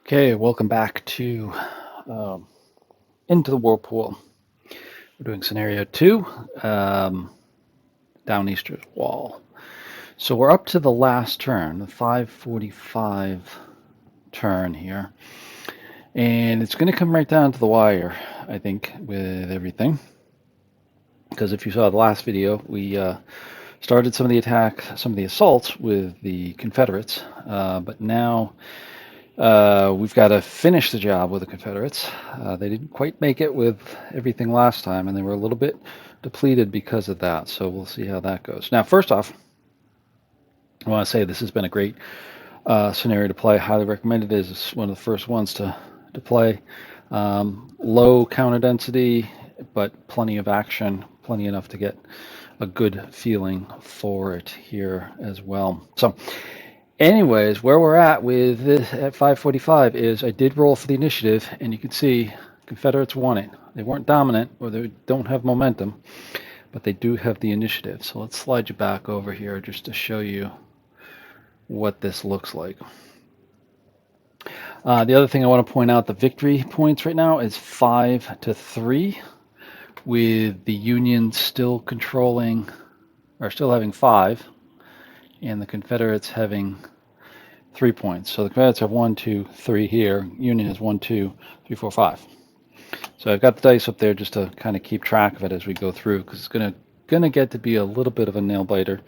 Okay, welcome back to um, Into the Whirlpool. We're doing scenario 2, Downeasters Wall. So we're up to the last turn, the 545 turn here. And it's going to come right down to the wire, I think, with everything. Because if you saw the last video, we started some of the attack, some of the assaults with the Confederates. But now we've got to finish the job with the Confederates. They didn't quite make it with everything last time, and they were a little bit depleted because of that. So we'll see how that goes. Now, first off, I want to say this has been a great scenario to play. Highly recommended. It is one of the first ones to play. Low counter density, but plenty of action, plenty enough to get a good feeling for it here as well. So anyways, where we're at with this at 545 is I did roll for the initiative, and you can see Confederates won it. They weren't dominant, or they don't have momentum, but they do have the initiative. So let's slide you back over here just to show you what this looks like. The other thing I want to point out, the victory points right now is 5-3, with the Union still controlling, or still having 5, and the Confederates having 3 points. So the Confederates have 1, 2, 3 here. Union has 1, 2, 3, 4, 5. So I've got the dice up there just to kind of keep track of it as we go through, because it's gonna get to be a little bit of a nail biter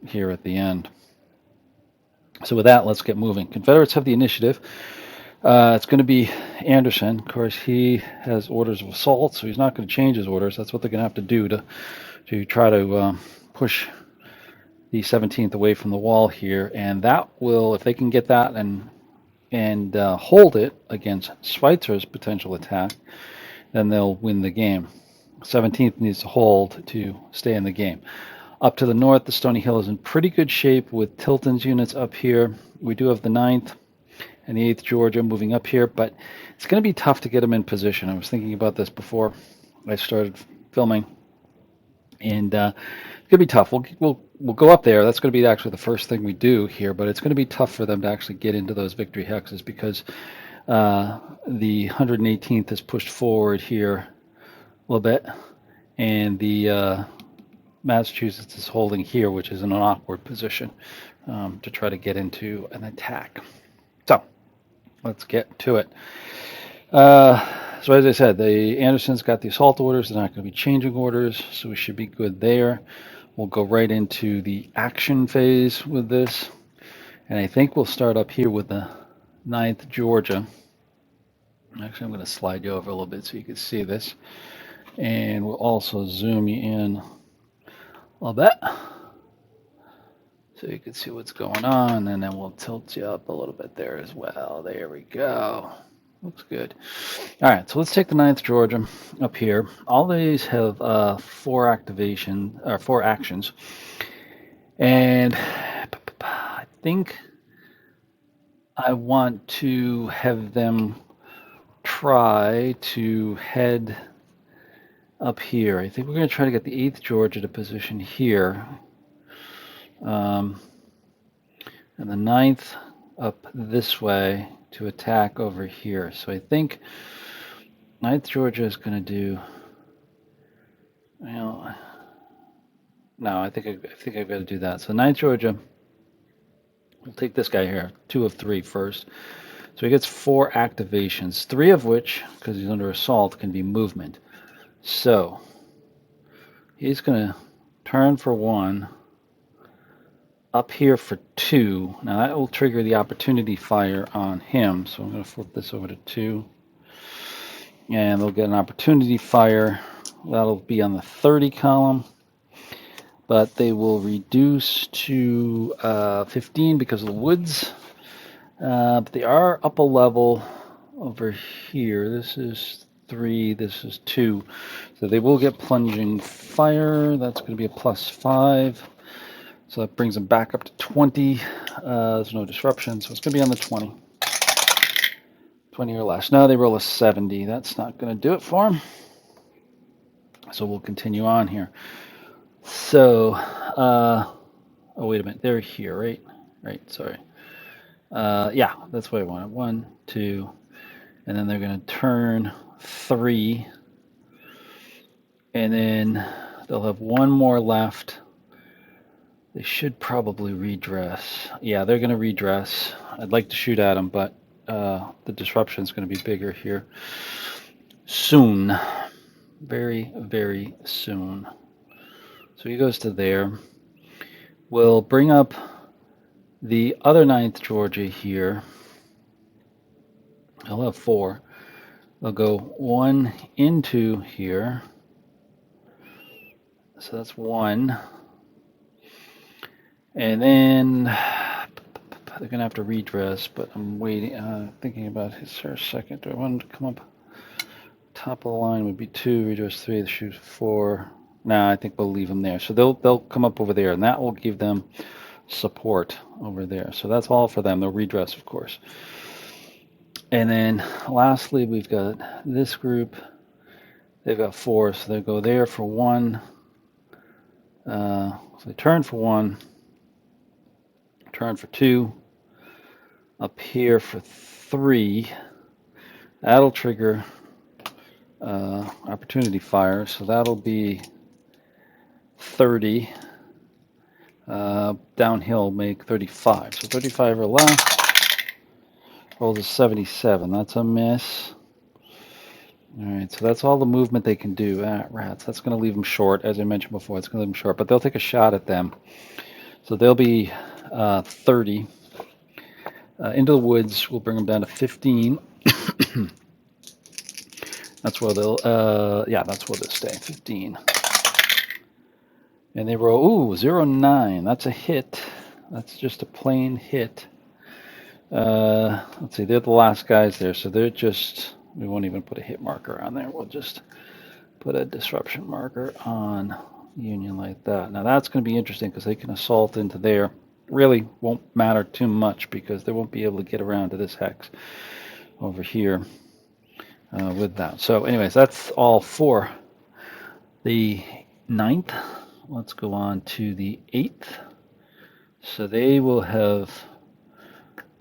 here at the end. So with that, let's get moving. Confederates have the initiative. It's going to be Anderson. Of course, he has orders of assault, so he's not going to change his orders. That's what they're going to have to do to try to push the 17th away from the wall here, and that will, if they can get that and hold it against Schweitzer's potential attack, then they'll win the game. 17th needs to hold to stay in the game. Up to the north, the Stony Hill is in pretty good shape with Tilton's units up here. We do have the 9th and the 8th Georgia moving up here, but it's going to be tough to get them in position. I was thinking about this before I started filming, and it's going to be tough. We'll go up there. That's going to be actually the first thing we do here, but it's going to be tough for them to actually get into those victory hexes because the 118th is pushed forward here a little bit, and the Massachusetts is holding here, which is in an awkward position to try to get into an attack. So let's get to it. So as I said, the Anderson's got the assault orders. They're not going to be changing orders, so we should be good there. We'll go right into the action phase with this, and I think we'll start up here with the 9th Georgia. Actually, I'm going to slide you over a little bit so you can see this, and we'll also zoom you in a little bit so you can see what's going on, and then we'll tilt you up a little bit there as well. There we go. Looks good. All right, so let's take the 9th Georgia up here. All these have 4 actions, and I think I want to have them try to head up here. I think we're going to try to get the 8th Georgia to position here, and the 9th up this way to attack over here. So I think 9th Georgia is going to do, well, no, I think I've got to do that. So 9th Georgia, we'll take this guy here, 2 of 3 first. So he gets 4 activations, 3 of which, because he's under assault, can be movement. So he's going to turn for 1, up here for 2. Now that will trigger the opportunity fire on him. So I'm going to flip this over to 2. And they'll get an opportunity fire. That'll be on the 30 column. But they will reduce to 15 because of the woods. But they are up a level over here. This is 3, this is 2. So they will get plunging fire. That's going to be a +5. So that brings them back up to 20. There's no disruption, so it's going to be on the 20. 20 or less. Now they roll a 70. That's not going to do it for them. So we'll continue on here. So, oh, wait a minute. They're here, right? Right, sorry. Yeah, that's what I wanted. 1, 2, and then they're going to turn 3, and then they'll have one more left. They should probably redress. Yeah, they're going to redress. I'd like to shoot at them, but the disruption is going to be bigger here soon. Very, very soon. So he goes to there. We'll bring up the other 9th Georgia here. I'll have 4. They'll go 1 into here. So that's 1. And then they're going to have to redress, but I'm waiting, thinking about his for a second. Do I want him to come up? Top of the line would be 2, redress 3, shoot 4. No, I think we'll leave them there. So they'll come up over there, and that will give them support over there. So that's all for them. They'll redress, of course. And then lastly, we've got this group. They've got 4, so they'll go there for 1. So they turn for 1, turn for 2, up here for 3. That'll trigger opportunity fire, so that'll be 30. Downhill make 35. So 35 or less. Rolls a 77. That's a miss. All right, so that's all the movement they can do. Rats. That's going to leave them short, as I mentioned before. It's going to leave them short, but they'll take a shot at them. So they'll be 30. Into the woods, we'll bring them down to 15. That's where they'll, that's where they'll stay, 15. And they roll, 0-9. That's a hit. That's just a plain hit. Let's see, they're the last guys there, so they're just, we won't even put a hit marker on there. We'll just put a disruption marker on Union like that. Now that's going to be interesting because they can assault into there. Really won't matter too much because they won't be able to get around to this hex over here with that. So anyways, that's all for the 9th. Let's go on to the 8th. So they will have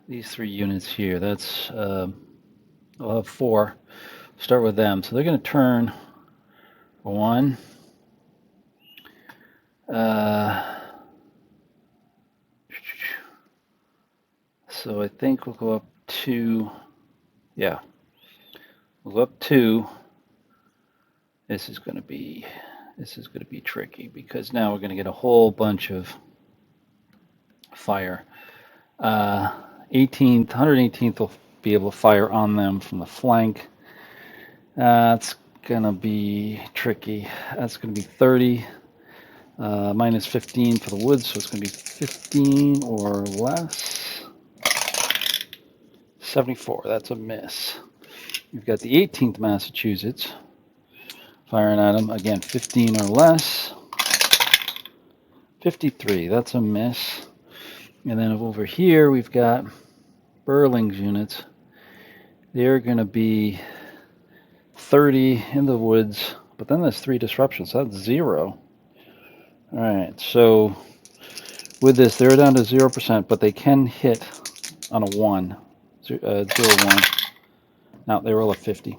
these 3 units here. That's I'll have 4. Start with them. So they're going to turn 1. So I think we'll go up 2. Yeah, we'll go up 2. This is going to be tricky because now we're going to get a whole bunch of fire. 118th will be able to fire on them from the flank. That's going to be tricky. That's going to be 30. Minus 15 for the woods, so it's going to be 15 or less. 74, that's a miss. You've got the 18th Massachusetts firing at them. Again, 15 or less. 53, that's a miss. And then over here, we've got Burling's units. They're going to be 30 in the woods, but then there's 3 disruptions, so that's 0. All right, so with this, they're down to 0%, but they can hit on a 1, 0, 1. Now they roll a 50,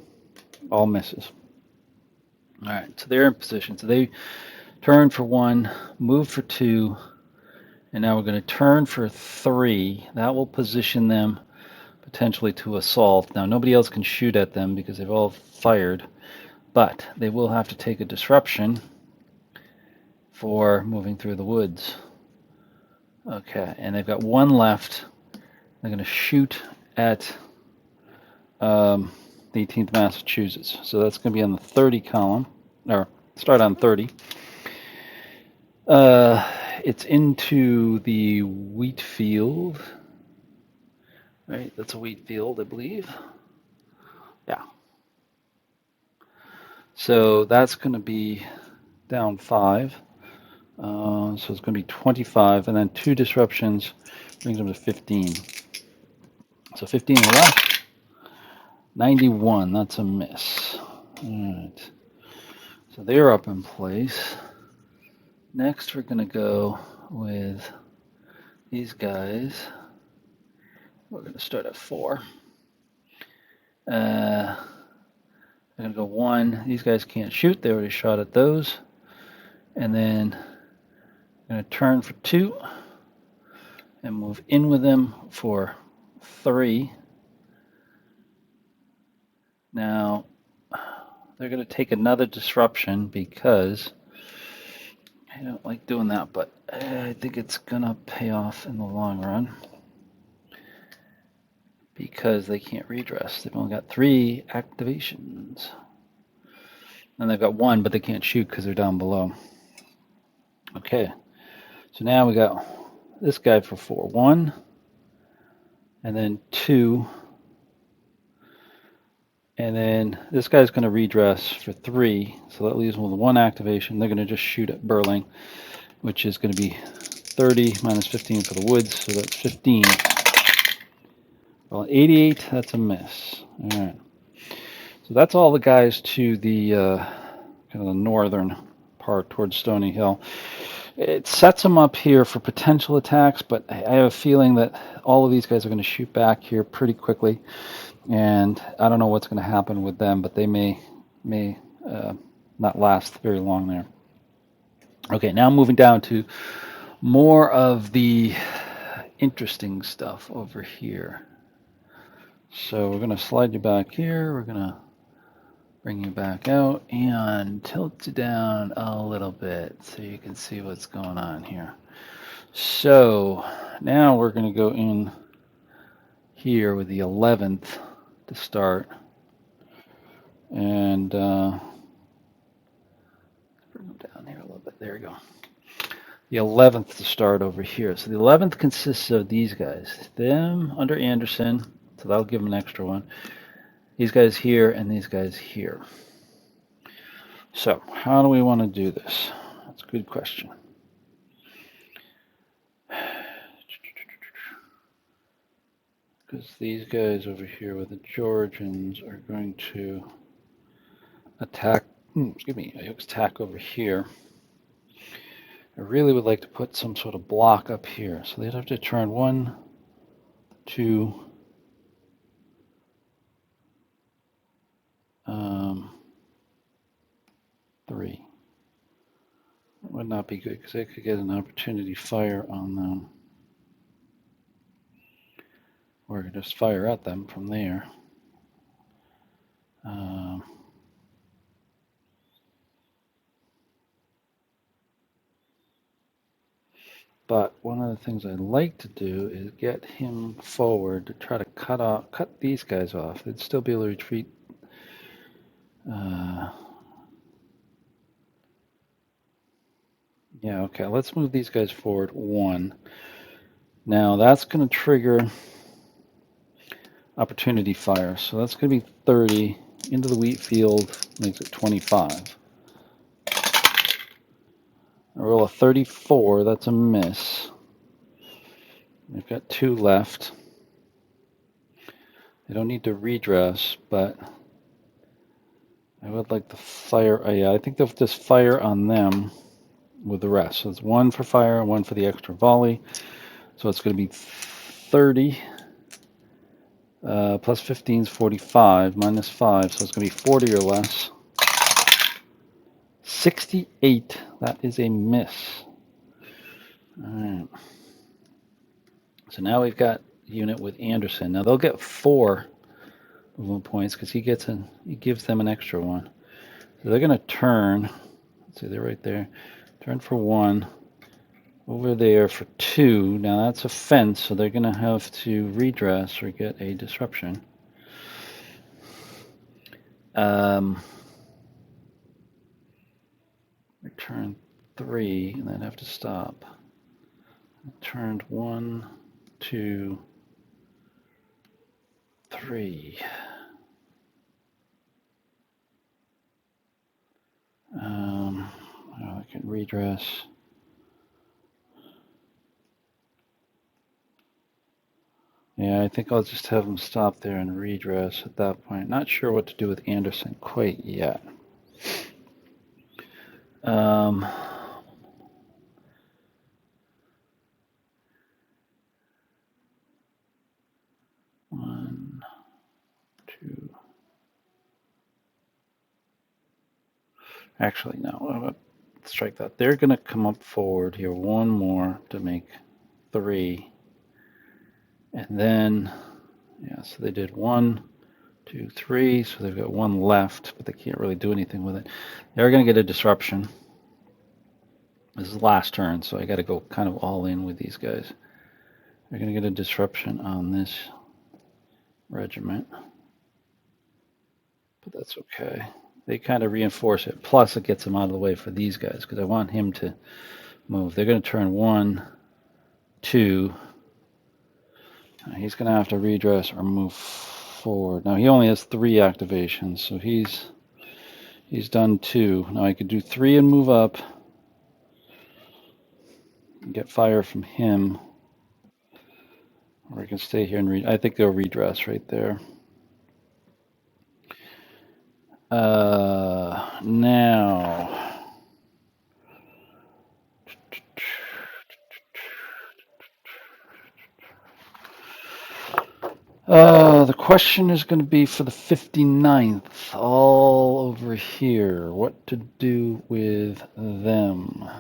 all misses. All right, so they're in position. So they turn for 1, move for 2, and now we're going to turn for 3. That will position them potentially to assault. Now nobody else can shoot at them because they've all fired, but they will have to take a disruption for moving through the woods. Okay, and they've got 1 left. They're going to shoot at the 18th Massachusetts. So that's going to be on the 30 column, or start on 30. It's into the Wheatfield. Right, that's a Wheatfield, I believe. Yeah. So that's going to be down 5. So it's going to be 25, and then 2 disruptions brings them to 15. So 15 or less. 91, that's a miss. All right. So they're up in place. Next, we're going to go with these guys. we're going to start at 4. I'm going to go 1. These guys can't shoot. They already shot at those. And then I'm going to turn for 2 and move in with them for 3. Now, they're going to take another disruption because I don't like doing that, but I think it's going to pay off in the long run because they can't redress. They've only got 3 activations. And they've got 1, but they can't shoot because they're down below. Okay, so now we got this guy for 4. 1, and then 2, and then this guy's going to redress for 3, so that leaves them with 1 activation. They're going to just shoot at Burling, which is going to be 30 minus 15 for the woods, so that's 15. Well, 88, that's a miss. All right, so that's all the guys to the kind of the northern part towards Stony Hill. It sets them up here for potential attacks, but I have a feeling that all of these guys are going to shoot back here pretty quickly, and I don't know what's going to happen with them, but they may not last very long there. Okay, now moving down to more of the interesting stuff over here. So we're going to slide you back here. We're going to bring you back out and tilt you down a little bit so you can see what's going on here. So now we're going to go in here with the 11th to start. And bring them down here a little bit. There we go. The 11th to start over here. So the 11th consists of these guys. Them under Anderson, so that'll give them an extra one. These guys here and these guys here. So how do we want to do this? That's a good question. Because these guys over here with the Georgians are going to attack, attack over here. I really would like to put some sort of block up here. So they'd have to turn 1, 2, 3. That would not be good because they could get an opportunity fire on them. Or just fire at them from there. But one of the things I'd like to do is get him forward to try to cut these guys off. They'd still be able to retreat. Yeah, okay, let's move these guys forward 1. Now that's going to trigger opportunity fire. So that's going to be 30 into the wheat field, makes it 25. I roll a 34, that's a miss. We've got 2 left. They don't need to redress, but I would like to fire. Oh yeah, I think they'll just fire on them with the rest. So it's 1 for fire and 1 for the extra volley. So it's going to be 30 plus 15 is 45 minus 5, so it's going to be 40 or less. 68, that is a miss. All right. So now we've got a unit with Anderson. Now they'll get 4 movement points because he gives them an extra 1. So they're going to turn. Let's see, they're right there. Turn for 1. Over there for 2. Now that's a fence, so they're going to have to redress or get a disruption. Return 3, and then have to stop. Turned 1, 2, 3. I can redress. Yeah, I think I'll just have them stop there and redress at that point. Not sure what to do with Anderson quite yet. Actually, no. Strike that. They're going to come up forward here. One more to make 3. And then, yeah, so they did 1, 2, 3. So they've got 1 left, but they can't really do anything with it. They're going to get a disruption. This is the last turn, so I got to go kind of all in with these guys. They're going to get a disruption on this regiment. But that's okay. They kind of reinforce it. Plus, it gets them out of the way for these guys, because I want him to move. They're going to turn 1, 2. He's going to have to redress or move forward. Now, he only has 3 activations, so he's done 2. Now, I could do 3 and move up. And get fire from him. Or I can stay here and I think they'll redress right there. Now... the question is going to be for the 59th, all over here. What to do with them?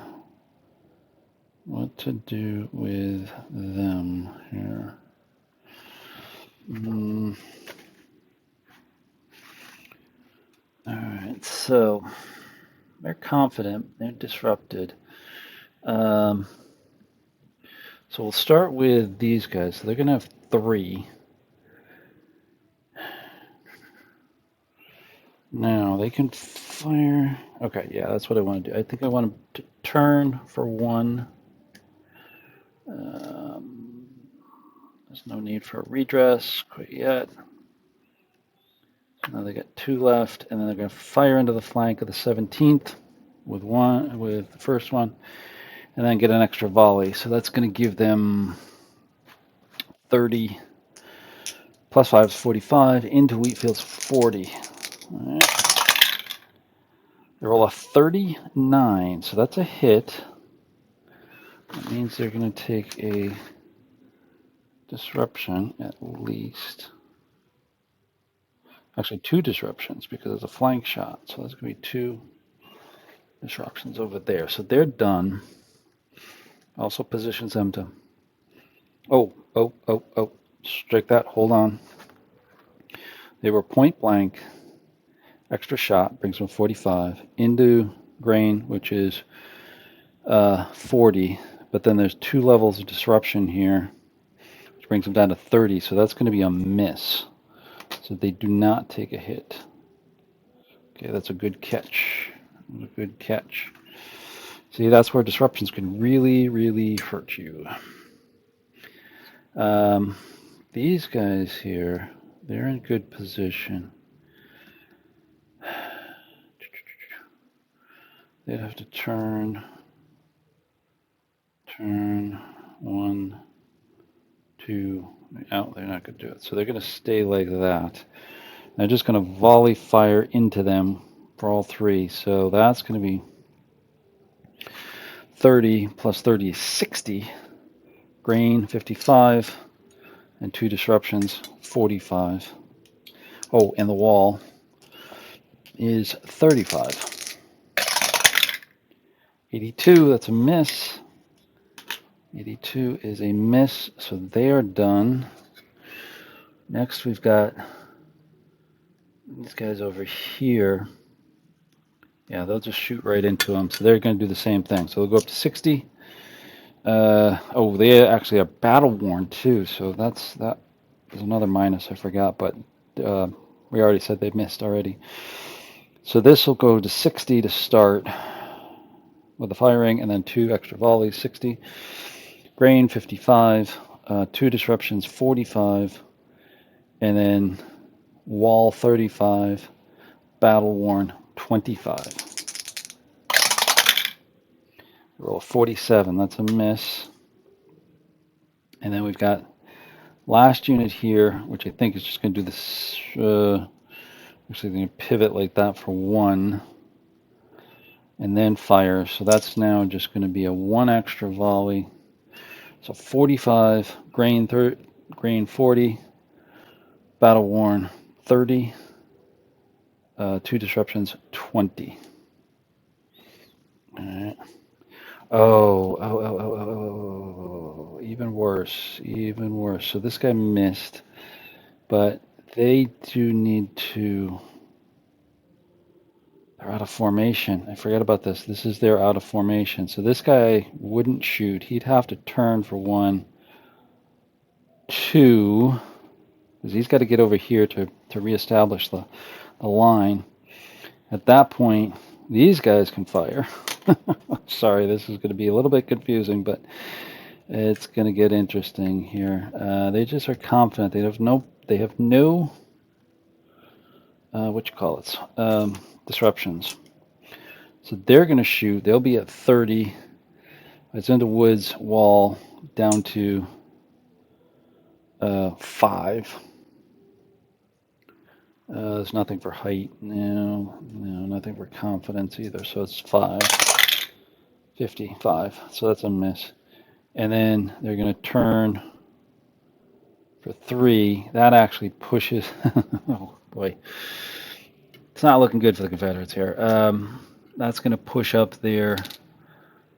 What to do with them here? All right, so they're confident, they're disrupted. So we'll start with these guys. So they're going to have 3. Now they can fire. Okay, yeah, that's what I want to do. I think I want to turn for 1. There's no need for a redress quite yet. Now they got 2 left, and then they're going to fire into the flank of the 17th with the first one, and then get an extra volley. So that's going to give them 30 plus 5 is 45 into Wheatfield's 40. All right. They roll a 39, so that's a hit. That means they're going to take a disruption at least. Actually, 2 disruptions because it's a flank shot. So that's going to be 2 disruptions over there. So they're done. Also positions them to... Oh. Strike that. Hold on. They were point blank. Extra shot brings them 45 into grain, which is 40. But then there's 2 levels of disruption here, which brings them down to 30. So that's going to be a miss. So they do not take a hit. Okay, that's a good catch. A good catch. See, that's where disruptions can really, really hurt you. These guys here, they're in good position. They'd have to turn 1, 2. Oh, they're not going to do it. So they're going to stay like that. They're just going to volley fire into them for all 3. So that's going to be 30 plus 30 is 60. Grain, 55. And 2 disruptions, 45. Oh, and the wall is 35. 82, that's a miss. 82 is a miss, so they are done. Next, we've got these guys over here. Yeah, they'll just shoot right into them, so they're going to do the same thing. So they'll go up to 60. Oh, they actually are battle worn too, so that is another minus. I forgot, but we already said they missed already. So this will go to 60 to start with the firing, and then 2 extra volleys, 60. Grain, 55. 2 disruptions, 45. And then wall, 35. Battle worn, 25. Roll 47, that's a miss. And then we've got last unit here, which I think is just going to do this. Actually, going to pivot like that for 1, and then fire. So that's now just going to be a 1 extra volley. So 45, grain 40, battle worn 30, 2 disruptions 20. All right. Oh, even worse, even worse. So this guy missed, but they do need to. They're out of formation. I forgot about this. This is their out of formation. So this guy wouldn't shoot. He'd have to turn for 1, 2, because he's got to get over here to reestablish the line. At that point, these guys can fire. Sorry, this is going to be a little bit confusing, but it's going to get interesting here. They just are confident. They have no what you call it, disruptions. So they're going to shoot. They'll be at 30. It's into Woods Wall down to 5. There's nothing for height. No, nothing for confidence either. So it's 5. 55. So that's a miss. And then they're going to turn for 3. That actually pushes. Oh boy, it's not looking good for the Confederates here. That's going to push up their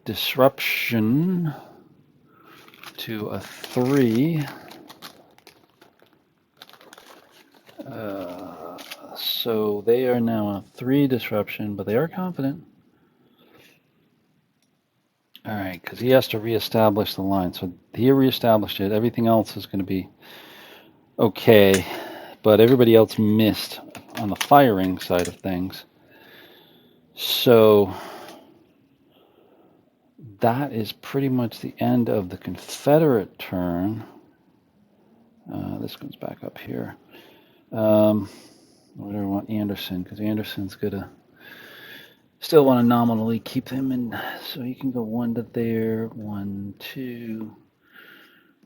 disruption to a 3. So they are now a 3 disruption, but they are confident. All right, because he has to reestablish the line. So he reestablished it. Everything else is going to be okay, but everybody else missed on the firing side of things. So that is pretty much the end of the Confederate turn. This comes back up here. What do I want Anderson? Because Anderson's gonna still want to nominally keep him in, so he can go 1 to there, 1, 2,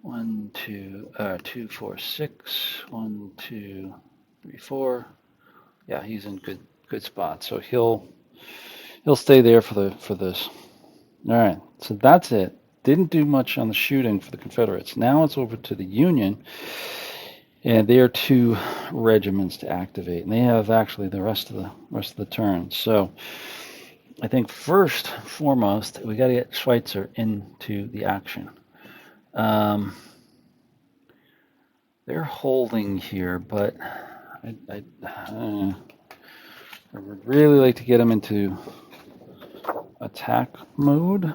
1, 2, 2, 4, 6, 1, 2, 3, 4. Yeah, he's in good spot. So he'll stay there for this. All right, so that's it. Didn't do much on the shooting for the Confederates. Now it's over to the Union, and they are 2 regiments to activate, and they have actually the rest of the turn. So I think first and foremost we got to get Schweitzer into the action. They're holding here, but I would really like to get them into attack mode.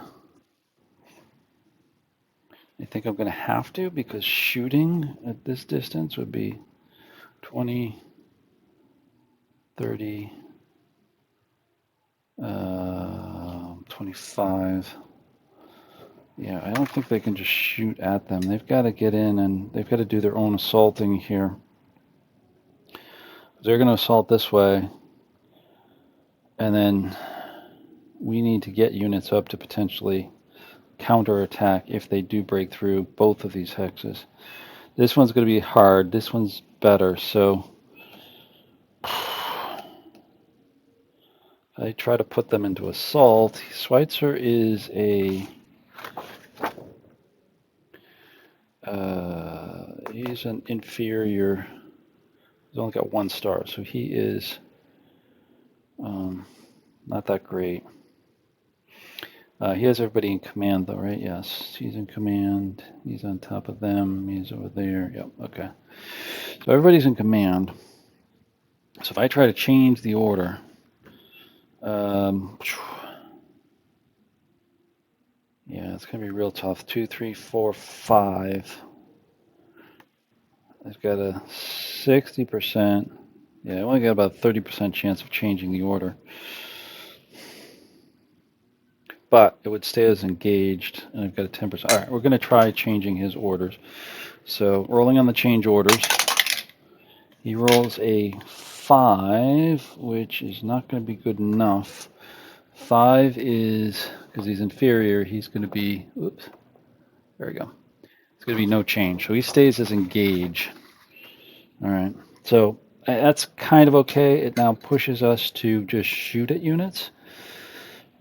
I think I'm going to have to, because shooting at this distance would be 20, 30, 25. Yeah, I don't think they can just shoot at them. They've got to get in, and they've got to do their own assaulting here. They're going to assault this way, and then we need to get units up to potentially counterattack if they do break through both of these hexes. This one's going to be hard. This one's better. So I try to put them into assault. Schweitzer is a he's an inferior. He's only got 1 star, so he is not that great. He has everybody in command, though, right? Yes, he's in command. He's on top of them. He's over there. Yep, okay. So everybody's in command. So if I try to change the order, yeah, it's going to be real tough. 2, 3, 4, 5. I've got a 60%. Yeah, I only got about a 30% chance of changing the order. But it would stay as engaged, and I've got a 10%. All right, we're going to try changing his orders. So rolling on the change orders. He rolls a 5, which is not going to be good enough. 5 is, because he's inferior, he's going to be, oops, there we go. It's going to be no change. So he stays as engage. All right, so that's kind of okay. It now pushes us to just shoot at units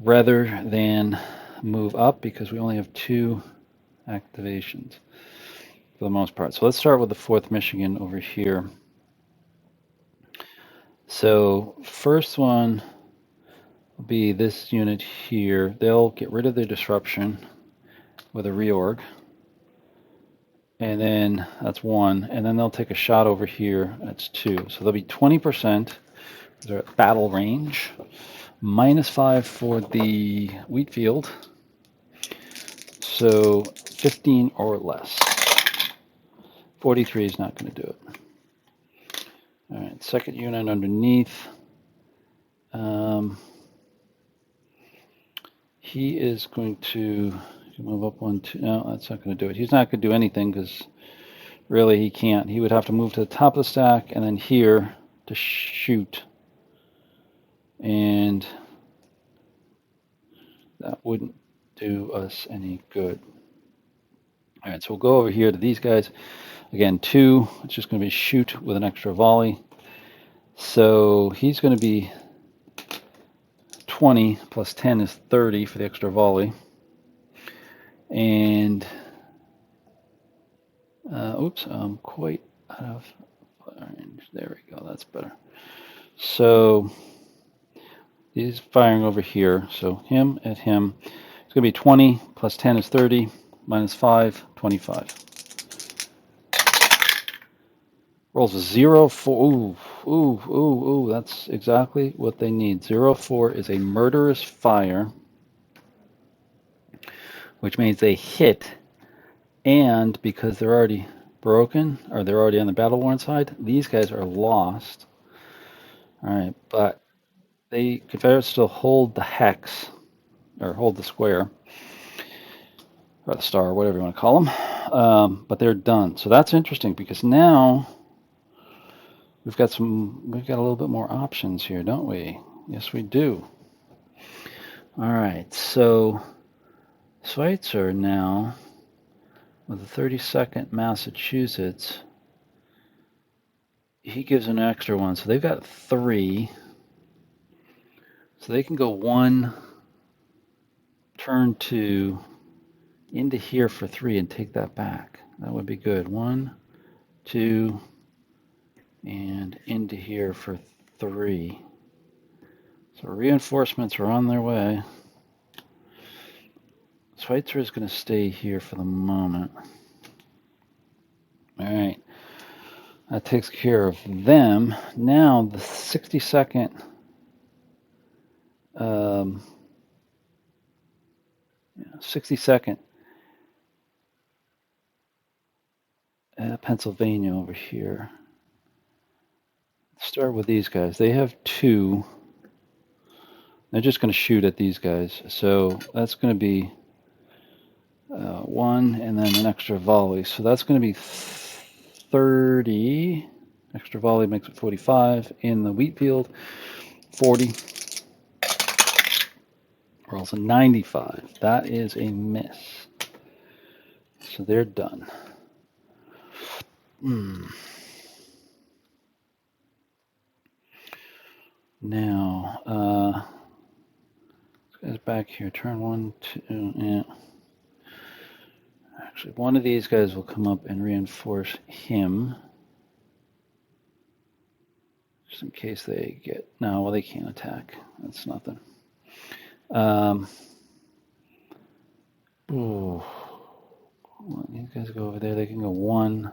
rather than move up, because we only have 2 activations for the most part. So let's start with the 4th Michigan over here. So first one, be this unit here. They'll get rid of their disruption with a reorg. And then that's 1. And then they'll take a shot over here. That's 2. So they'll be 20%. They're at battle range. -5 for the Wheatfield. So 15 or less. 43 is not going to do it. All right, second unit underneath. He is going to move up 1, 2. No, that's not going to do it. He's not going to do anything because really he can't. He would have to move to the top of the stack and then here to shoot. And that wouldn't do us any good. All right, so we'll go over here to these guys. Again, 2. It's just going to be shoot with an extra volley. So he's going to be 20 plus 10 is 30 for the extra volley. And, oops, I'm quite out of range. There we go, that's better. So he's firing over here. So him at him. It's going to be 20 plus 10 is 30, -5, 25. Rolls a 0, 4. Ooh, that's exactly what they need. 0, 4 is a murderous fire, which means they hit, and because they're already broken, or they're already on the battle-worn side, these guys are lost. All right, but the Confederates still hold the hex, or hold the square, or the star, whatever you want to call them, but they're done. So that's interesting, because now we've got a little bit more options here, don't we? Yes, we do. All right, so Schweitzer now with the 32nd Massachusetts, he gives an extra 1, so they've got 3. So they can go 1, turn 2, into here for 3 and take that back. That would be good. 1, 2, and into here for 3. So reinforcements are on their way. Schweitzer is going to stay here for the moment. All right. That takes care of them. Now the 62nd Pennsylvania over here. Let's start with these guys. They have 2. They're just going to shoot at these guys. So that's going to be 1 and then an extra volley. So that's going to be 30. Extra volley makes it 45. In the Wheatfield, 40. Rolls a 95. That is a miss. So they're done. Now, this guy's back here. Turn 1, 2, yeah. Actually, one of these guys will come up and reinforce him. Just in case they get... No, well, they can't attack. That's nothing. Ooh. Well, these guys go over there. They can go 1.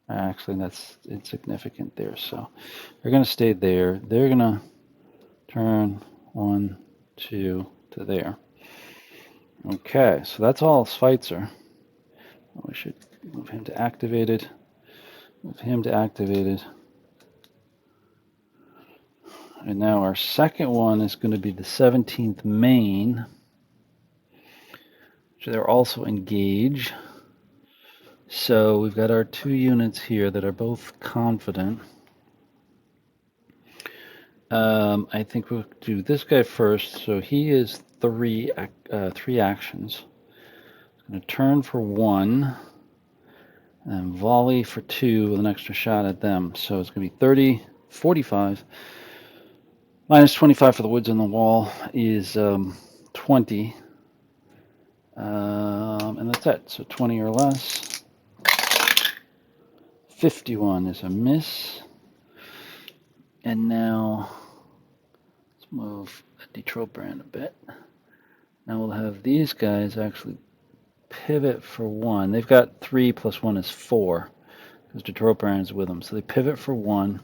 Actually, that's insignificant there. So they're going to stay there. They're going to turn 1, 2 to there. Okay, so that's all Schweitzer. We should move him to activated. Move him to activated. And now our second one is going to be the 17th Maine. So they're also engaged. So we've got our 2 units here that are both confident. I think we'll do this guy first. So he is 3 actions. He's going to turn for 1 and volley for 2 with an extra shot at them. So it's going to be 30, 45. Minus 25 for the woods on the wall is 20. And that's it. So 20 or less. 51 is a miss. And now let's move the Detroit brand a bit. Now we'll have these guys actually pivot for 1. They've got 3 plus 1 is 4 because Detroit brand is with them. So they pivot for 1,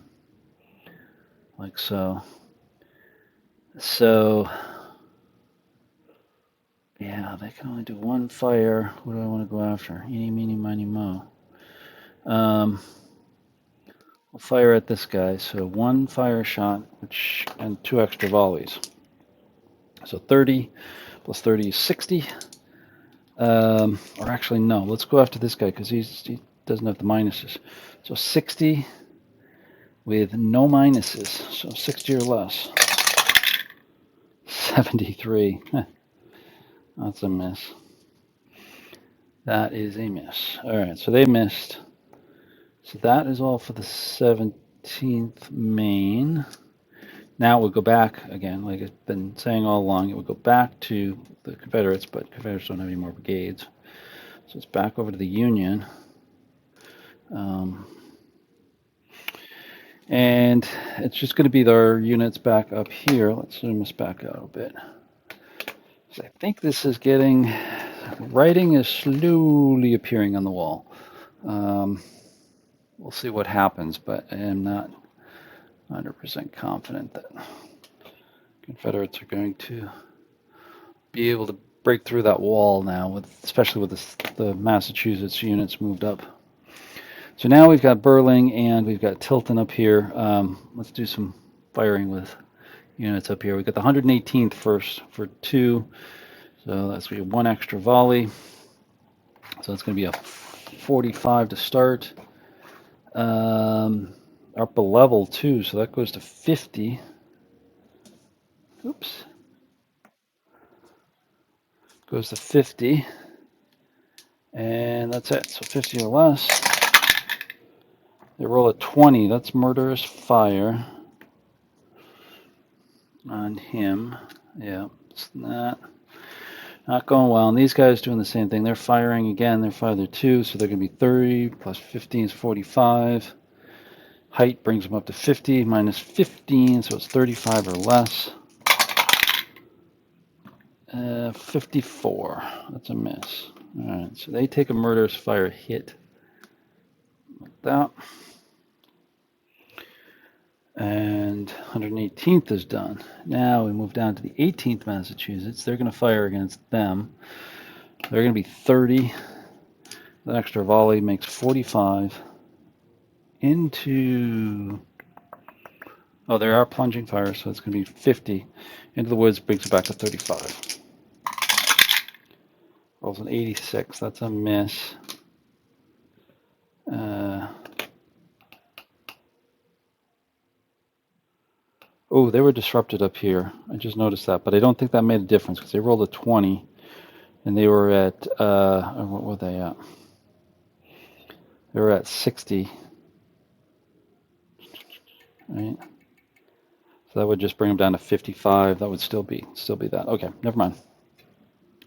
like so. So yeah, they can only do 1 fire. What do I want to go after? Eeny, meeny, miny, mo. We'll fire at this guy. So 1 fire shot, and 2 extra volleys. So 30 plus 30 is 60. Or actually, no. Let's go after this guy because he doesn't have the minuses. So 60 with no minuses. So 60 or less. 73. That's a miss. That is a miss. All right, so they missed. So that is all for the 17th Maine. Now we'll go back again, like I've been saying all along, it would go back to the Confederates, but Confederates don't have any more brigades. So it's back over to the Union. And it's just going to be their units back up here. Let's zoom this back out a bit. So I think this is getting, writing is slowly appearing on the wall. We'll see what happens, but I am not 100% confident that Confederates are going to be able to break through that wall now, especially with the Massachusetts units moved up. So now we've got Burling and we've got Tilton up here. Let's do some firing with units up here. We've got the 118th first for 2. So that's going to be 1 extra volley. So that's going to be a 45 to start. Up a level too, so that goes to 50. Oops. Goes to 50. And that's it. So 50 or less. They roll a 20. That's murderous fire on him. Yeah, it's not going well. And these guys doing the same thing. They're firing again. They're firing 2, so they're going to be 30 plus 15 is 45. Height brings them up to 50 minus 15, so it's 35 or less. 54. That's a miss. All right, so they take a murderous fire hit like that. And 118th is done. Now we move down to the 18th Massachusetts. They're going to fire against them. They're going to be 30. The extra volley makes 45. Into... Oh, there are plunging fires, so it's going to be 50. Into the woods brings it back to 35. Rolls an 86. That's a miss. Oh, they were disrupted up here. I just noticed that, but I don't think that made a difference because they rolled a 20, and they were at what were they at? They were at 60, right? So that would just bring them down to 55. That would still be that. Okay, never mind.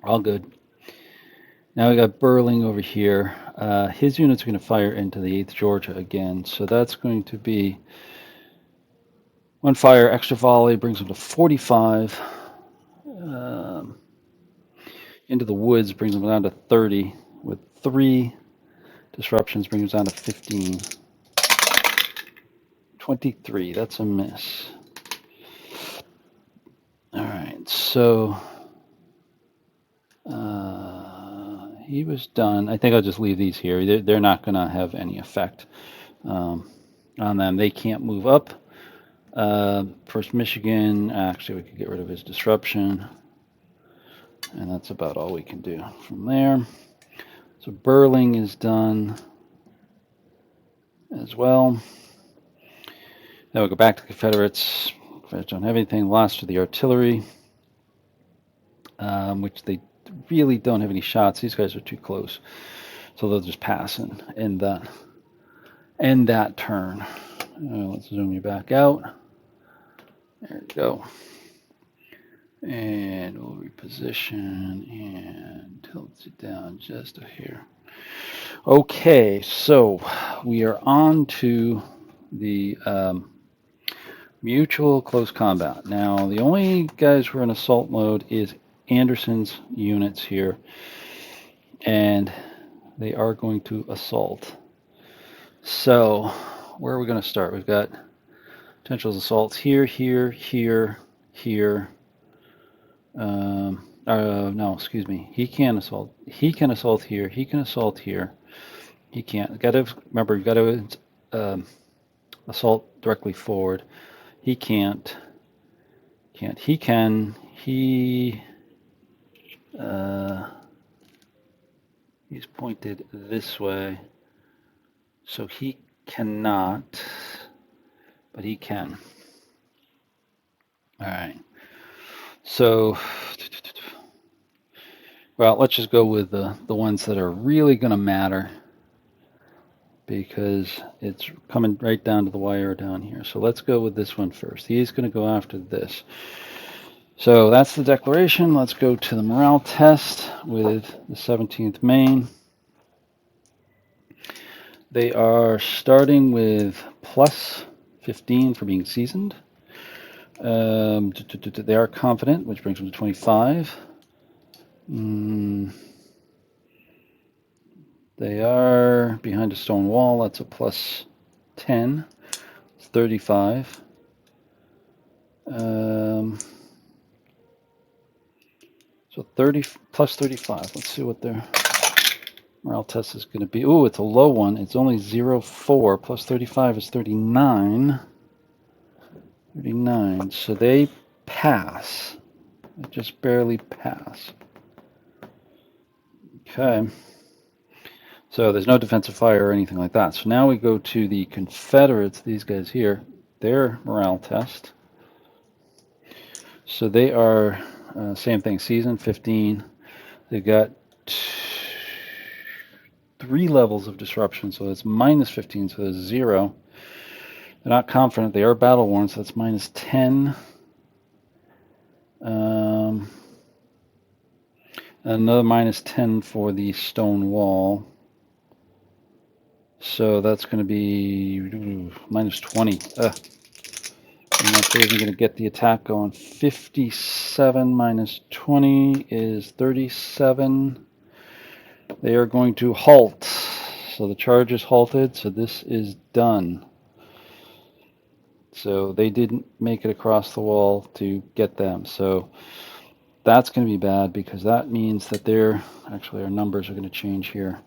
All good. Now we got Burling over here. His unit's going to fire into the 8th Georgia again, so that's going to be 1 fire, extra volley brings them to 45. Into the woods brings them down to 30. With 3 disruptions brings them down to 15. 23, that's a miss. All right, so he was done. I think I'll just leave these here. They're not going to have any effect on them. They can't move up. First Michigan, actually we could get rid of his disruption. And that's about all we can do from there. So Burling is done as well. Then we'll go back to the Confederates. Confederates don't have anything. Last for the artillery, which they really don't have any shots. These guys are too close. So they'll just pass and end that turn. Let's zoom you back out. There we go. And we'll reposition and tilt it down just a hair. Okay, so we are on to the Mutual close combat. Now, the only guys who are in assault mode is Anderson's units here, and they are going to assault. So, where are we going to start? We've got potential assaults here, here, here, here. No, excuse me. He can assault. He can assault here. He can assault here. He can't. Got to remember. You got to assault directly forward. He can't. Can't. He can. He. He's pointed this way, so he cannot, but he can. All right. So, well, let's just go with the ones that are really going to matter, because it's coming right down to the wire down here. So let's go with this one first. He's going to go after this. So that's the declaration. Let's go to the morale test with the 17th Maine. They are starting with plus 15 for being seasoned. They are confident, which brings them to 25. They are behind a stone wall. That's a plus 10. It's 35. So 30 plus 35. Let's see what their morale test is going to be. Oh, it's a low one. It's only 0.4. Plus 35 is 39. 39. So they pass. They just barely pass. Okay. So there's no defensive fire or anything like that. So now we go to the Confederates, these guys here, their morale test. So they are, same thing, season 15. They've got 3 levels of disruption, so it's minus 15, so there's 0. They're not confident. They are battle worn, so that's minus 10. Another minus 10 for the stone wall. So that's going to be minus 20. I'm not sure even going to get the attack going. 57 minus 20 is 37. They are going to halt. So the charge is halted, so this is done. So they didn't make it across the wall to get them. So that's going to be bad, because that means that they're, actually our numbers are going to change here.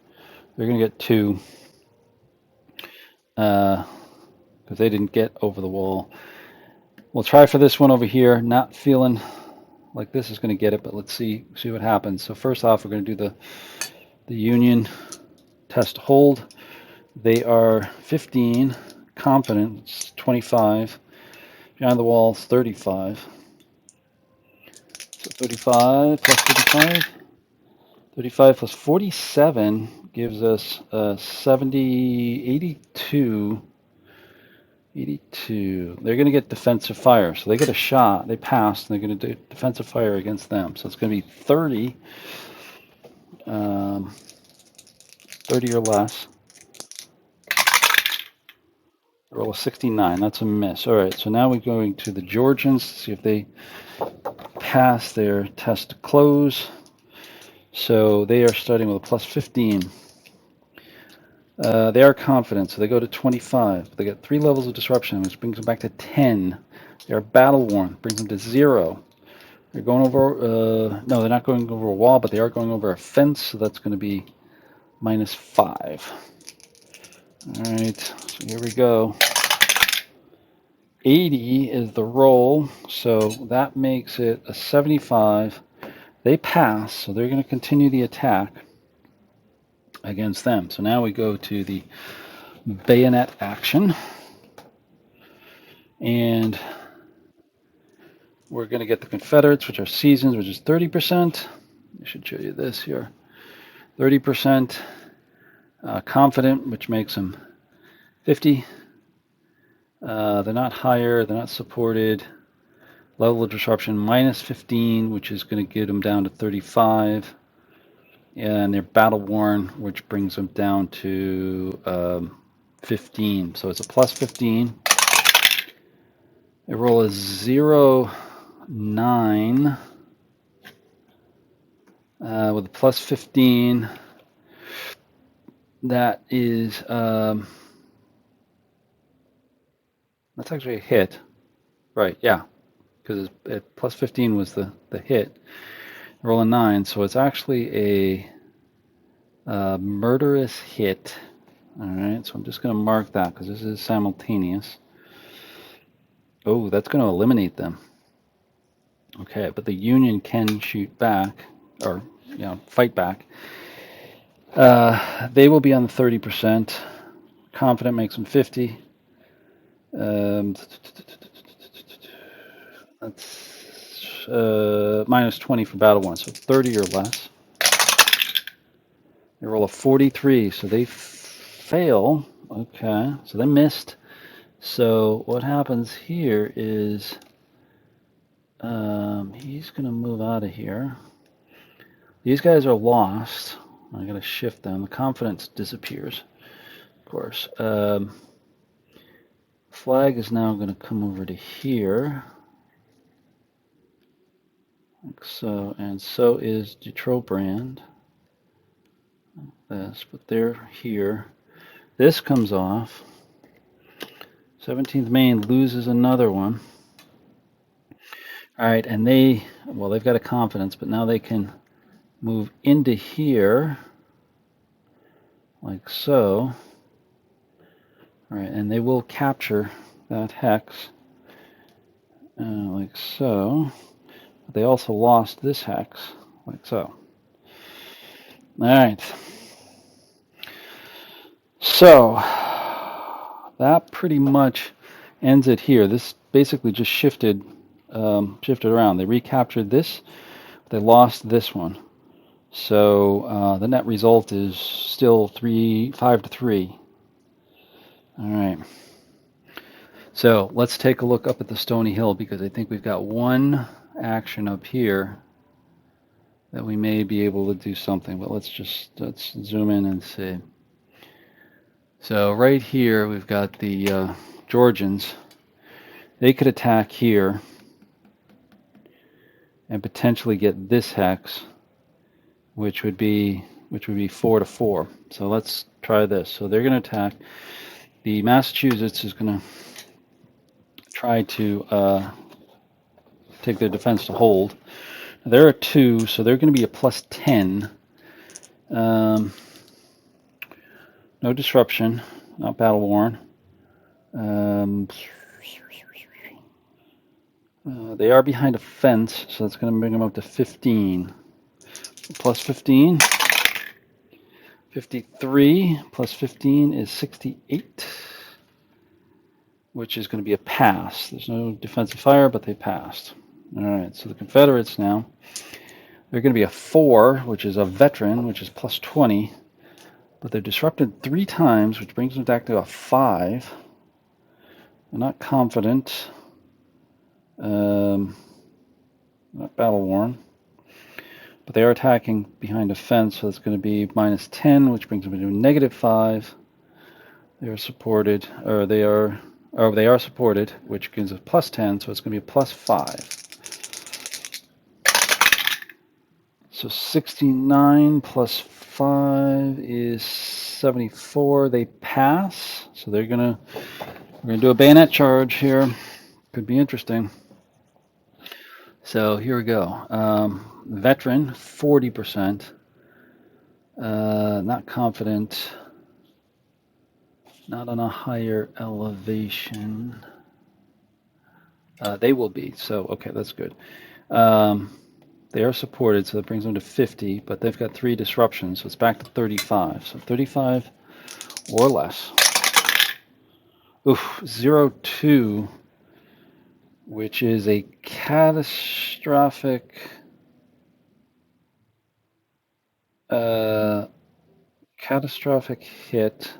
They're going to get 2, because they didn't get over the wall. We'll try for this one over here. Not feeling like this is going to get it, but let's see what happens. So first off, we're going to do the Union test hold. They are 15, confident, it's 25. Behind the wall, it's 35. So 35 plus 35. 35 plus 47 gives us 70, 82. 82. They're going to get defensive fire. So they get a shot. They pass, and they're going to do defensive fire against them. So it's going to be 30. 30 or less. Roll a 69. That's a miss. All right. So now we're going to the Georgians to see if they pass their test to close. So they are starting with a plus 15. They are confident, so they go to 25. They get 3 levels of disruption, which brings them back to 10. They are battle worn, brings them to 0. They're going over, no, they're not going over a wall, but they are going over a fence, so that's going to be minus 5. All right, so here we go. 80 is the roll, so that makes it a 75. They pass, so they're going to continue the attack against them. So now we go to the bayonet action, and we're going to get the Confederates, which are seasons, which is 30%. I should show you this here. 30% confident, which makes them 50. They're not higher, they're not supported. Level of disruption minus 15, which is going to get them down to 35. And they're battle worn, which brings them down to 15. So it's a plus 15. They roll a 0-9 with a plus 15. That is, that's actually a hit. Right, yeah, because plus 15 was the hit. Roll a 9, so it's actually a murderous hit. All right, so I'm just going to mark that because this is simultaneous. Oh, that's going to eliminate them. Okay, but the Union can shoot back, or fight back. They will be on the 30%. Confident makes them 50. That's minus 20 for battle one, so 30 or less. They roll a 43, so they fail. Okay, so they missed. So what happens here is he's going to move out of here. These guys are lost. I'm going to shift them. The confidence disappears, of course. Flag is now going to come over to here. Like so, and so is Detroit brand. This, but they're here. This comes off. 17th Maine loses another one. All right, and they've got a confidence, but now they can move into here, like so. All right, and they will capture that hex, like so. But they also lost this hex, like so. All right. So that pretty much ends it here. This basically just shifted around. They recaptured this, they lost this one. So the net result is still 5-3. All right. So let's take a look up at the Stony Hill, because I think we've got one action up here that we may be able to do something. But let's zoom in and see. So right here we've got the Georgians. They could attack here and potentially get this hex, which would be 4-4. So let's try this. So they're going to attack. The Massachusetts is going to try to take their defense to hold. They're a 2, so they're going to be a plus 10. No disruption, not battle worn. They are behind a fence, so that's going to bring them up to 15. Plus 15. 53 plus 15 is 68, which is going to be a pass. There's no defensive fire, but they passed. All right, so the Confederates now, they're going to be a 4, which is a veteran, which is plus 20, but they're disrupted 3 times, which brings them back to a 5. They're not confident, not battle worn, but they are attacking behind a fence, so it's going to be minus 10, which brings them into a negative 5. They are supported, or they are supported, which gives a plus 10, so it's going to be a plus 5. So 69 plus 5 is 74. They pass, so we're gonna do a bayonet charge here. Could be interesting. So here we go. Veteran 40%. Not confident. Not on a higher elevation. They will be. So okay, that's good. They are supported, so that brings them to 50, but they've got 3 disruptions, so it's back to 35. So 35 or less. Oof, 0-2, which is a catastrophic hit.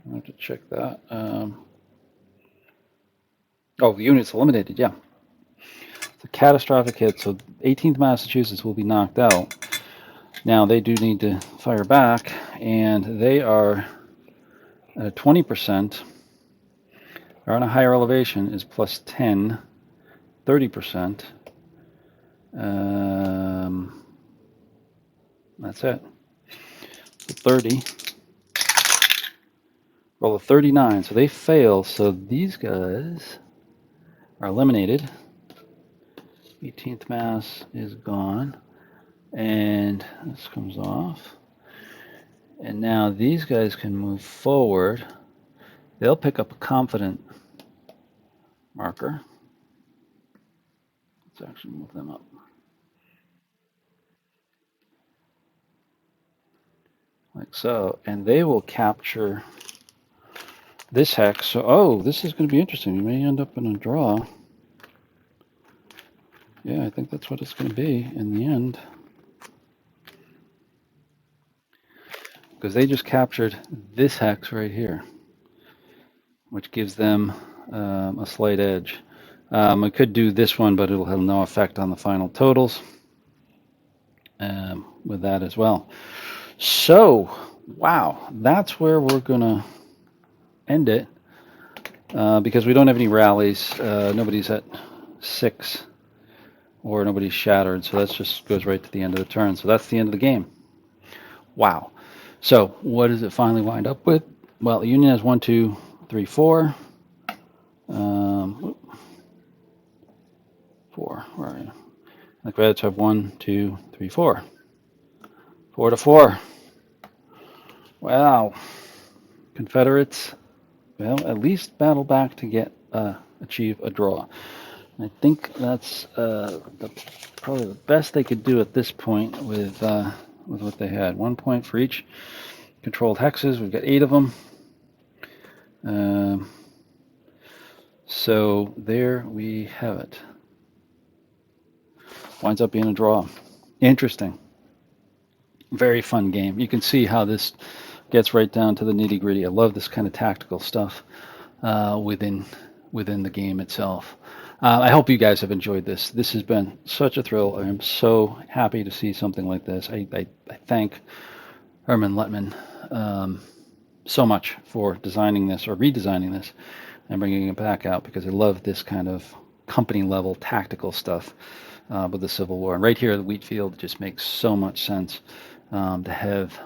I have to check that. The unit's eliminated, yeah. It's a catastrophic hit, so 18th Massachusetts will be knocked out. Now they do need to fire back, and they are at 20%. They're on a higher elevation, is plus 10. 30%. That's it. So 30. Roll a 39. So they fail. So these guys are eliminated. 18th mass is gone. And this comes off. And now these guys can move forward. They'll pick up a confident marker. Let's actually move them up. Like so. And they will capture this hex. So, oh, this is going to be interesting. You may end up in a draw. Yeah, I think that's what it's going to be in the end. Because they just captured this hex right here, which gives them a slight edge. I could do this one, but it'll have no effect on the final totals with that as well. So, wow, that's where we're going to end it because we don't have any rallies. Nobody's at 6 or nobody's shattered. So that just goes right to the end of the turn. So that's the end of the game. Wow. So what does it finally wind up with? Well, the Union has 1, 2, 3, 4. 4. Where are you? The Confederates have 1, 2, 3, 4. 4 to 4. Wow. Confederates, well, at least battle back to get achieve a draw. I think that's probably the best they could do at this point with what they had. 1 point for each controlled hexes. We've got 8 of them. So there we have it. Winds up being a draw. Interesting. Very fun game. You can see how this gets right down to the nitty gritty. I love this kind of tactical stuff within the game itself. I hope you guys have enjoyed this. This has been such a thrill. I am so happy to see something like this. I thank Herman Lettman so much for designing this or redesigning this and bringing it back out because I love this kind of company level tactical stuff with the Civil War. And right here at Wheatfield, it just makes so much sense to have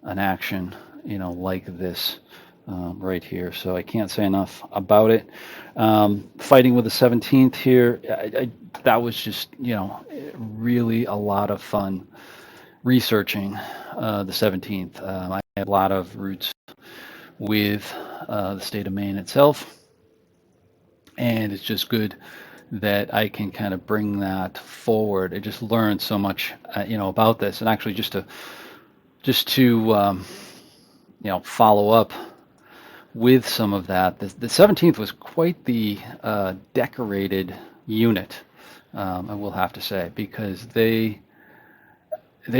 an action, like this right here. So I can't say enough about it. Fighting with the 17th here, that was just, really a lot of fun researching the 17th. I have a lot of roots with the state of Maine itself, and it's just good that I can kind of bring that forward. I just learned so much, about this, and actually just to follow up with some of that. The 17th was quite the decorated unit, I will have to say, because they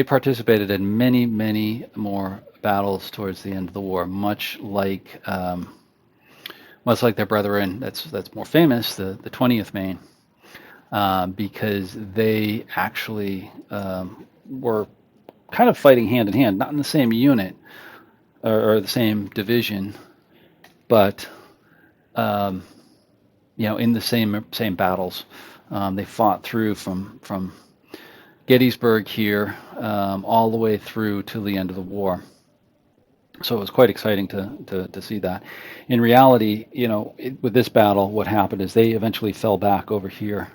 participated in many, many more battles towards the end of the war, much like their brethren that's more famous, the 20th Maine, because they actually were kind of fighting hand in hand, not in the same unit or the same division, but in the same battles. They fought through from Gettysburg here all the way through to the end of the war. So it was quite exciting to see that. In reality, with this battle, what happened is they eventually fell back over here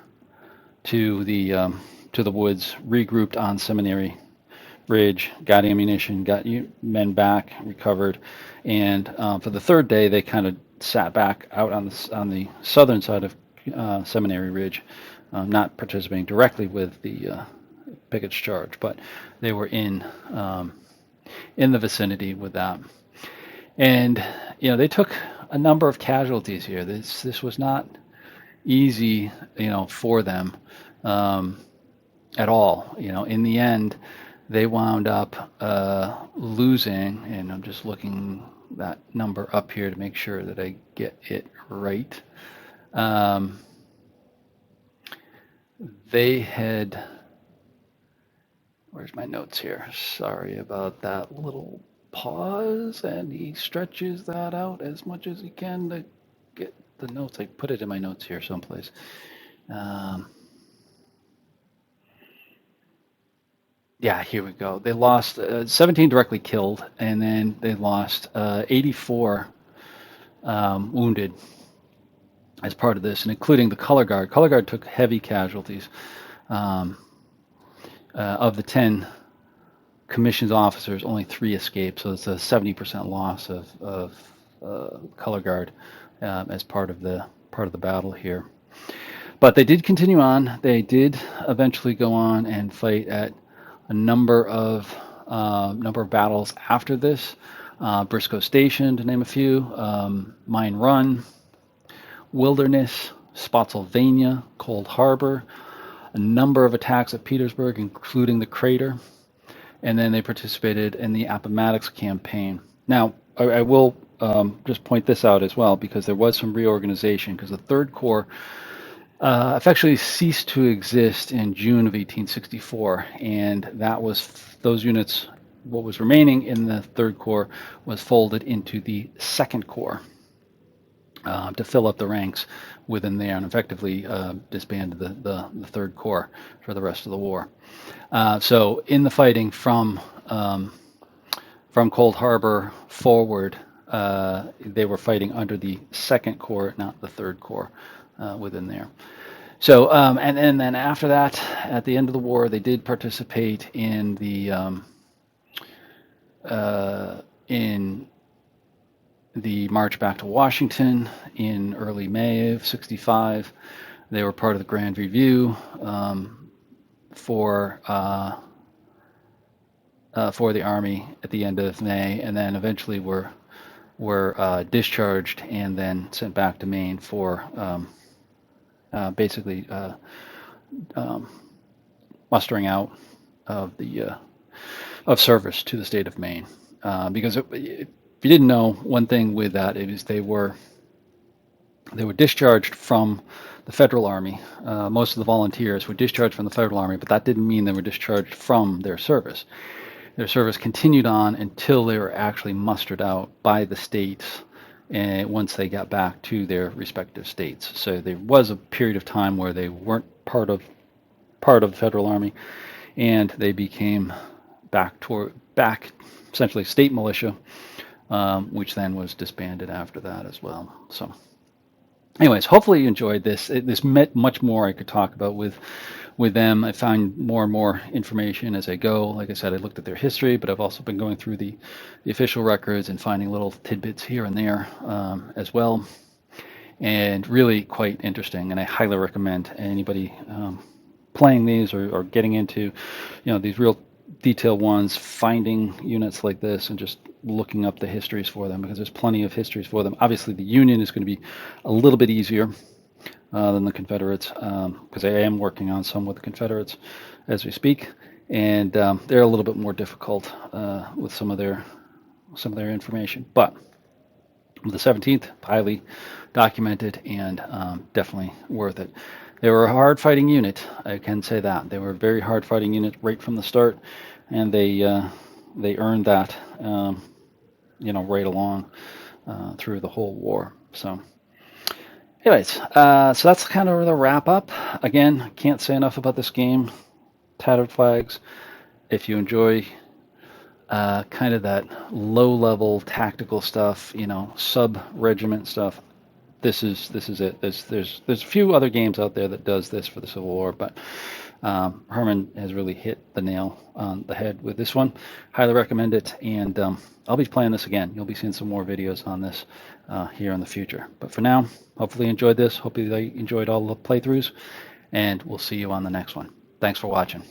to the woods, regrouped on Seminary Ridge, got ammunition, got men back, recovered, and for the third day they kind of sat back out on the southern side of Seminary Ridge, not participating directly with the Pickett's charge, but they were in the vicinity with that. And they took a number of casualties here. This was not easy, for them at all. In the end, they wound up losing, and I'm just looking that number up here to make sure that I get it right. They had, where's my notes here? Sorry about that little pause, and he stretches that out as much as he can to get the notes. I put it in my notes here someplace. Yeah, here we go. They lost 17 directly killed, and then they lost 84 wounded as part of this, and including the color guard. Color guard took heavy casualties. Um, of the 10 commissioned officers, only 3 escaped, so it's a 70% loss of color guard as part of the battle here. But they did continue on. They did eventually go on and fight at a number of battles after this. Briscoe Station, to name a few, Mine Run, Wilderness, Spotsylvania, Cold Harbor, a number of attacks at Petersburg, including the crater, and then they participated in the Appomattox campaign. Now, I will just point this out as well, because there was some reorganization, because the Third Corps effectively ceased to exist in June of 1864, and that was those units. What was remaining in the Third Corps was folded into the Second Corps to fill up the ranks within there, and effectively disbanded the Third Corps for the rest of the war. So in the fighting from Cold Harbor forward, they were fighting under the Second Corps, not the Third Corps, within there. So and then after that, at the end of the war, they did participate in the march back to Washington in early May of '65. They were part of the Grand Review for the Army at the end of May, and then eventually were discharged and then sent back to Maine for basically mustering out of the of service to the state of Maine. Because if you didn't know, one thing with that is they were discharged from the Federal Army. Most of the volunteers were discharged from the Federal Army, but that didn't mean they were discharged from their service. Their service continued on until they were actually mustered out by the states, and once they got back to their respective states. So there was a period of time where they weren't part of the Federal Army, and they became back essentially state militia, which then was disbanded after that as well. So anyways, hopefully you enjoyed this. This meant much more I could talk about with them. I find more and more information as I go. Like I said, I looked at their history, but I've also been going through the official records and finding little tidbits here and there as well. And really quite interesting. And I highly recommend anybody playing these or getting into, these real detailed ones, finding units like this and just looking up the histories for them, because there's plenty of histories for them. Obviously, the Union is going to be a little bit easier than the Confederates, because I am working on some with the Confederates as we speak, and they're a little bit more difficult with some of their information. But the 17th, highly documented and definitely worth it. They were a hard-fighting unit, I can say that. They were a very hard-fighting unit right from the start, and they earned that, right along through the whole war. So, anyways, so that's kind of the wrap-up. Again, can't say enough about this game. Tattered Flags. If you enjoy kind of that low-level tactical stuff, sub-regiment stuff, this is it. There's a few other games out there that does this for the Civil War, but Herman has really hit the nail on the head with this one. Highly recommend it, and I'll be playing this again. You'll be seeing some more videos on this here in the future. But for now, hopefully you enjoyed this. Hopefully you enjoyed all the playthroughs, and we'll see you on the next one. Thanks for watching.